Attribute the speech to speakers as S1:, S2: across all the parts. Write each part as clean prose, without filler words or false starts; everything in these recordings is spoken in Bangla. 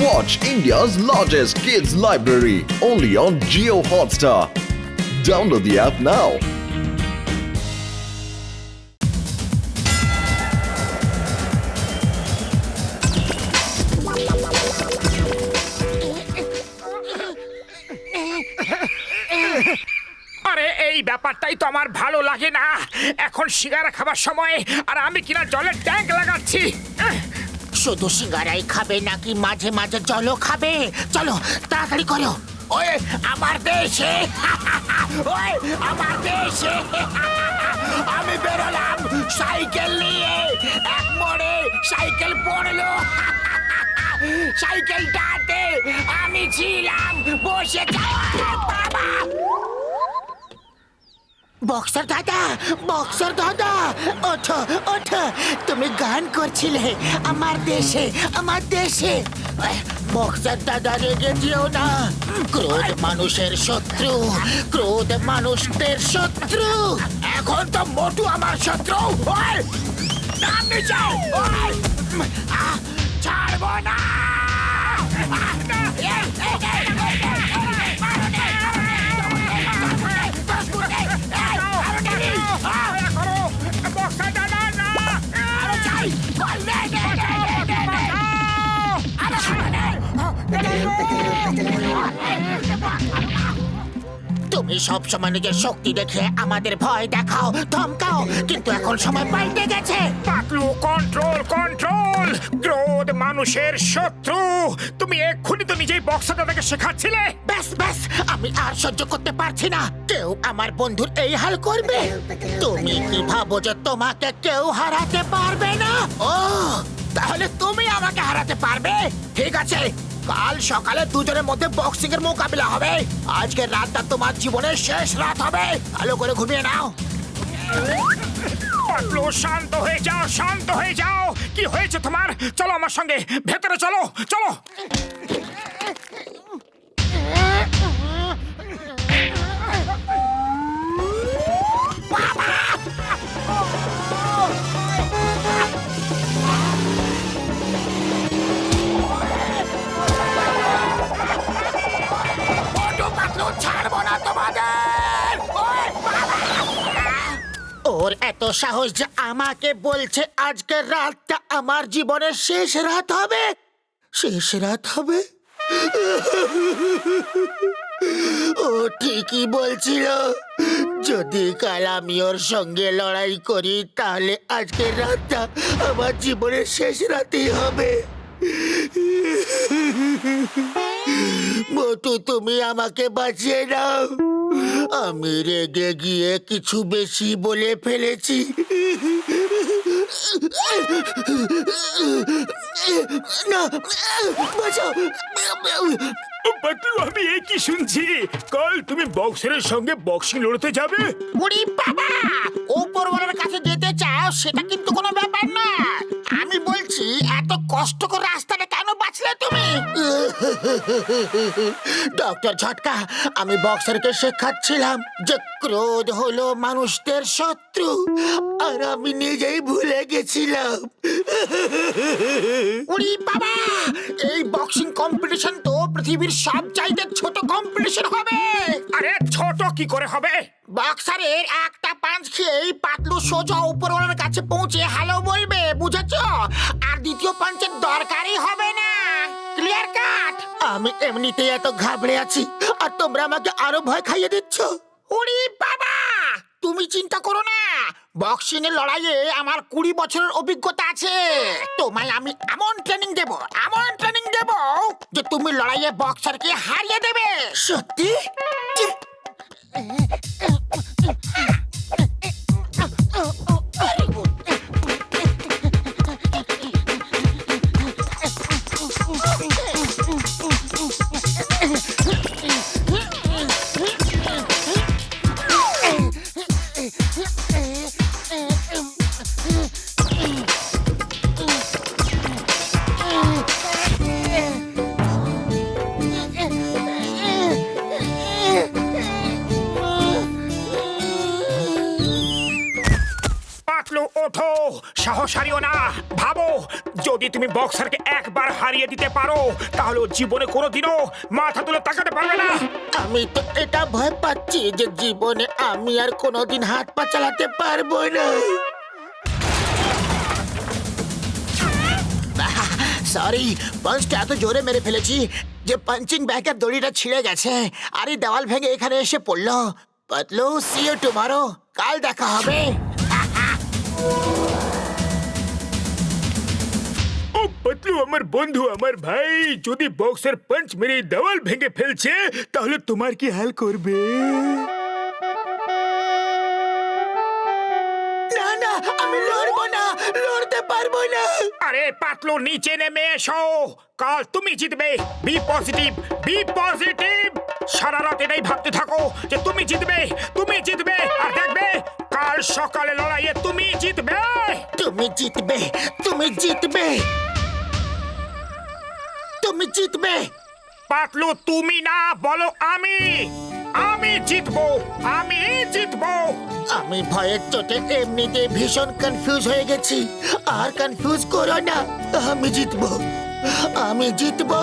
S1: Watch India's largest kids library only on Jio Hotstar. Download the app now.
S2: আরে এই ব্যাপারটাই তো আমার ভালো লাগে না। এখন সিঙ্গারা খাবার সময় আর আমি কিনা জলের ট্যাঙ্ক লাগাচ্ছি।
S3: শুধু সিঙ্গারাই খাবে নাকি মাঝে মাঝে জলও খাবে? চলো তাড়াতাড়ি করো। ওই আমার দেশে ওই আমার দেশে আমি বেরোলাম সাইকেল নিয়ে। এক মোড়ে সাইকেল পড়লো, সাইকেলটাতে আমি ছিলাম বসে। বাবা! বক্সার দাদা, বক্সার দাদা, ওঠো ওঠো। তুমি গান করছিলে আমার দেশে, আমার দেশে। বক্সার দাদা রেগে যেও না। ক্রোধ মানুষের শত্রু, ক্রোধ মানুষদের শত্রু। এখন তো মোটু আমার শত্রু। ওই নাম নিচে, ওই ছাড়বো না। তুমি সব সময় নিজের শক্তি দেখে আমাদের ভয় দেখাও, ধমকাও, কিন্তু এখন সময় পাল্টে গেছে।
S2: Patlu, control control. ক্রোধ মানুষের শত্রু। তুমি এক্ষুনি তো নিজেই বক্সার দাদাকে শেখাচ্ছিলে।
S3: ব্যাস ব্যাস, আমি আর সহ্য করতে পারছি না। কেউ আমার বন্ধুর এই হাল করবে? তুমি কি ভাবো যে তোমাকে কেউ হারাতে পারবে না? ও তাহলে তুমি আমাকে হারাতে পারবে? ঠিক আছে, কাল সকালে দুজনের মধ্যে বক্সিং এর মোকাবিলা হবে। আজকের রাতটা তোমার জীবনের শেষ রাত হবে। ভালো করে ঘুমিয়ে নাও।
S2: পাতলু, শান্ত হয়ে যাও, শান্ত হয়ে যাও। কি হয়েছে তোমার? চলো আমার সঙ্গে ভেতরে, চলো চলো।
S3: ছাড়বো না তোমাদের। ওর এত সাহস যে আমাকে বলছে আজকের রাতটা আমার জীবনের শেষ রাত হবে। শেষ রাত হবে? ও ঠিকই বলছিল। যদি কাল আমি ওর সঙ্গে লড়াই করি তাহলে আজকের রাতটা আমার জীবনের শেষ রাতই হবে। মোটু, তুমি আমাকে বাঁচিয়ে নাও। আমি রেগে গিয়ে কিছু বেশি বলে ফেলেছি। না, বাঁচাও।
S2: পাতলু, আমি এ কি শুনছি? কাল তুমি বক্সারের সঙ্গে বক্সিং লড়তে যাবে?
S3: ওরে বাবা! উপরওয়ালার কাছে যেতে চাও সেটা কিন্তু কোনো ব্যাপার না। আমি বলছি এত কষ্ট করে রাস্তাটা কেন বাঁচলে তুমি? ডক্টর ঝটকা, আমি বক্সারকে শেখাচ্ছিলাম যে ক্রোধ হলো মানুষদের শত্রু, আর আমি নিজেই ভুলে গেছিলাম। ওরে বাবা! এই বক্সিং কম্পিটিশন তো পৃথিবীর সবচাইতে ছোট কম্পিটিশন হবে।
S2: আরে ছোট কি করে হবে?
S3: বক্সারের একটা পাঞ্চ খেয়েই পাতলু সোজা উপরওয়ালার কাছে পৌঁছে হ্যালো বলবে, বুঝেছো? আর দ্বিতীয় পাঞ্চের দরকারই হবে না। Clear cut? আমি এমনিতেই এত ঘাবড়ে আছি আর তোমরা আমাকে আরো ভয় খাইয়ে দিচ্ছ। ওরে বাবা! তুমি চিন্তা করো না, বক্সিং এর লড়াইয়ে আমার 20 বছরের অভিজ্ঞতা আছে। তোমায় আমি এমন ট্রেনিং দেব, এমন ট্রেনিং দেব যে তুমি লড়াইয়ে বক্সারকে হারিয়ে দেবে। সত্যি?
S2: ওঠো, সাহস হারিও না। ভাবো, যদি তুমি বক্সারকে একবার হারিয়ে দিতে পারো তাহলে ও জীবনে কোনোদিনও মাথা তুলে তাকাতে পারবে না।
S3: আমি তো এটা ভয় পাচ্ছি যে জীবনে আমি আর কোনোদিন হাত পা চালাতে পারবো না। সরি, পাঞ্চটা এত জোরে মেরে ফেলেছি যে পাঞ্চিং ব্যাগের দড়িটা ছিঁড়ে গেছে আর এই দেওয়াল ভেঙে এখানে এসে পড়লো। পাতলু, সি ইউ টুমরো, কাল দেখা হবে।
S2: ও পাতলু আমার বন্ধু, আমার ভাই, যদি বক্সের পাঞ্চ মেরে দেওয়াল ভেঙে ফেলছে তাহলে তোমার কি হাল করবে?
S3: না না, আমি লড়বো না, লড়তে পারবো না।
S2: আরে পাতলু নিচে নেমে এসো, কাল তুমি জিতবে। B positive, B positive. সারা রাত এটাই ভাবতে থাকো যে তুমি জিতবে, তুমি জিতবে, আর দেখবে কাল সকালে লড়াইয়ে তুমি জিতবে।
S3: তুমি জিতবে, তুমি জিতবে, তুমি জিতবে।
S2: পাতলু তুমি না, বলো আমি। আমি জিতবো, আমি জিতবো।
S3: আমি ভয়ের চোটে এমনিতে ভীষণ কনফিউজ হয়ে গেছি। আর কনফিউজ করো না, আমি জিতবো, আমি জিতবো।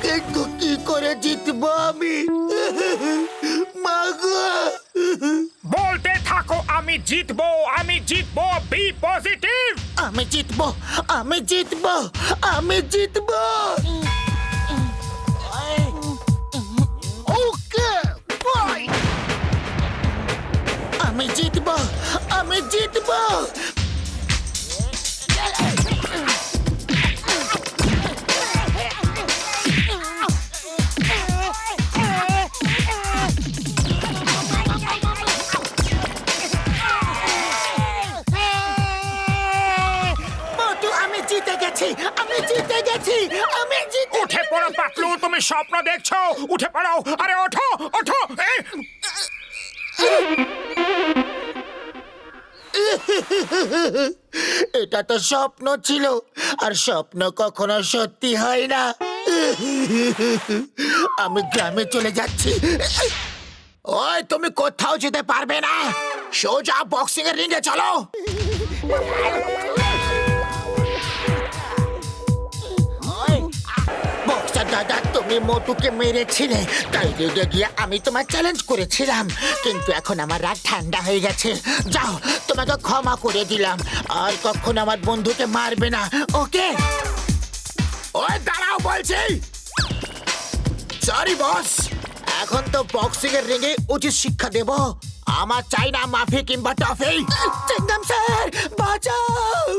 S3: কিন্তু কি করে জিতবো আমি? মাগো,
S2: বলতে থাকো আমি জিতবো, আমি জিতবো। Be positive.
S3: আমি জিতবো, আমি জিতবো, আমি জিতবো। Okay, fight. আমি জিতবো, আমি জিতবো। মোটু, আমি জিতে গেছি, আমি জিতে গেছি, আমি জিতে।
S2: উঠে পড়ো পাতলু, তুমি স্বপ্ন দেখছো। উঠে পড়ো, আরে ওঠো, ওঠো।
S3: এটা তো স্বপ্ন ছিল, আর স্বপ্ন কখনো সত্যি হয় না। আমি গ্রামে চলে যাচ্ছি। ওই, তুমি কোথাও যেতে পারবে না, সোজা বক্সিং এর রিংয়ে চলো। বক্সার দাদা, তুমি মোটুকে মেরেছিলে, তাই রেগে গিয়ে আমি তোমার চ্যালেঞ্জ করেছিলাম। কিন্তু এখন আমার রাগ ঠান্ডা হয়ে গেছে। যাও, তোমাকে ক্ষমা করে দিলাম। আর কখনো আমার বন্ধুকে মারবে না, ওকে? ওই দাঁড়াও বলছি। সরি বস, এখন তো বক্সিং এর রিংয়ে উচিত শিক্ষা দেব। আমার চাই না মাফি কিংবা টফি। চিংগাম স্যার, বাঁচাও,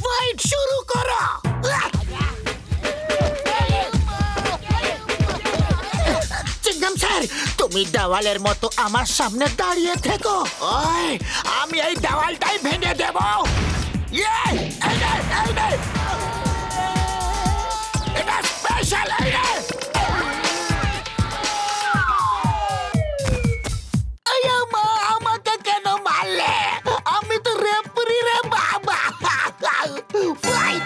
S3: ফাইট শুরু করো। চিংগাম স্যার, তুমি দেওয়ালের মতো আমার সামনে দাঁড়িয়ে থেকো। ওই, আমি এই দেওয়ালটাই ভেঙে দেব। ইয়ে, এই নে, এই নে। এটা স্পেশাল, এই নে। আমাকে কেন মারলে? আমি তো রেফারি রে বাবা। ফাইট।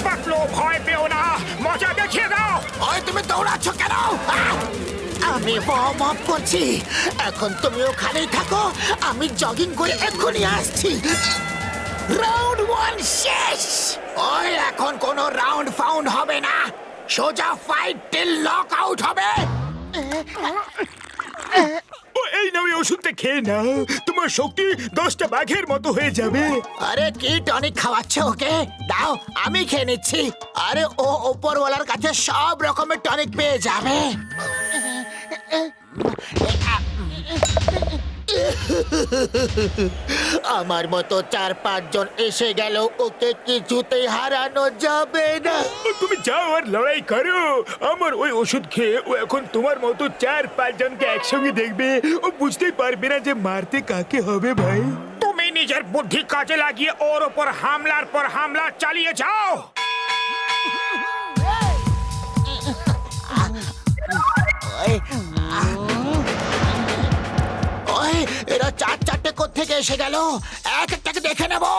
S2: পাতলু ভয় পেও না, মজা দেখিয়ে দাও।
S3: ওই, তুমি দৌড়াচ্ছ কেন? আমি ওয়ার্ম আপ করছি। এখন তুমি ওখানেই থাকো, আমি জগিং করে এক্ষুনি আসছি। রাউন্ড 1 শেষ। ওই, এখন কোনো রাউন্ড ফাউন্ড হবে না, সোজা ফাইট টিল নক আউট হবে।
S2: এই নাও, এই ওষুধটা খেয়ে নাও, তোমার শক্তি 10টা বাঘের মতো হয়ে যাবে।
S3: আরে কি টনিক খাওয়াচ্ছে ওকে? দাও, আমি খেয়ে নিচ্ছি। আরে ও ওপরওয়ালার কাছে সব রকমের টনিক পেয়ে যাবে। আমার মতো 4-5 জন এসে গেল, ওকে কিছুতেই হারানো যাবে না।
S2: তুমি যাও আর লড়াই করো। আমার ওই ওষুধ খেয়ে ও এখন তোমার মতো 4-5 জনকে একসঙ্গে দেখবে। ও বুঝতেই পারবে না যে মারতে কাকে হবে। ভাই, তুমি নিজের বুদ্ধি কাজে লাগিয়ে ওর ওপর হামলার পর হামলা চালিয়ে যাও।
S3: ওই, এরা 4-4টে কোত্থেকে এসে গেল? এক একটাকে দেখে নেবো।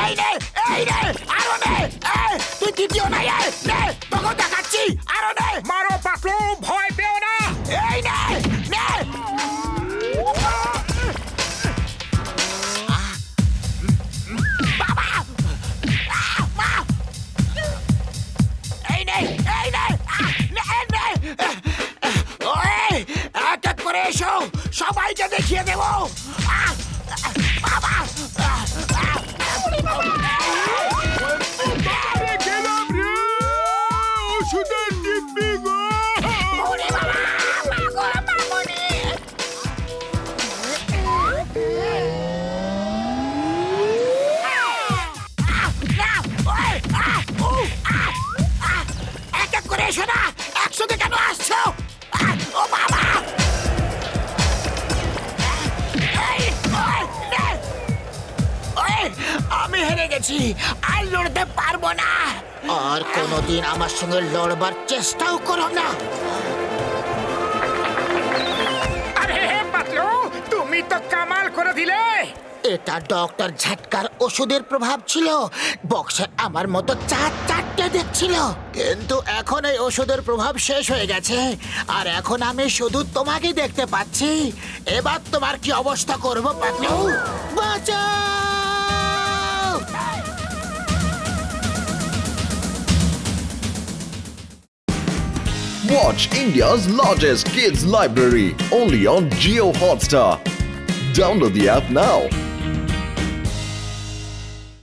S3: এই নে, এই নে, আরো নে। তুই তৃতীয় নাই, নে, তোকে দেখাচ্ছি। আরো নে।
S2: মারো পাতলু, ভয় পেও না।
S3: এই নে, নে। দেখিয়ে দেবো আহ, বাবা
S2: আরে গেলাম রে ওষুধের দিব্যি গো
S3: ওরে বাবা মাগো মামনি এক এক করে এসো না একসঙ্গে কেন আসছো ও বাবা আমি হেরে গেছি আর লড়তে পারবো না আর কোনোদিন আমার সঙ্গে লড়বার চেষ্টাও করো না
S2: আরে পাতলু তুমি তো কামাল করে দিলে
S3: এটা ডক্টর ঝাটকার ওষুধের প্রভাব ছিল বক্সে আমার মতো চারটে দেখছিল কিন্তু এখন এই ওষুধের প্রভাব শেষ হয়ে গেছে আর এখন আমি শুধু তোমাকে দেখতে পাচ্ছি এবার তোমার কি অবস্থা করবো পাতলু বাঁচাও
S1: Watch India's largest kids library only on Geo Hotstar. Download the app now.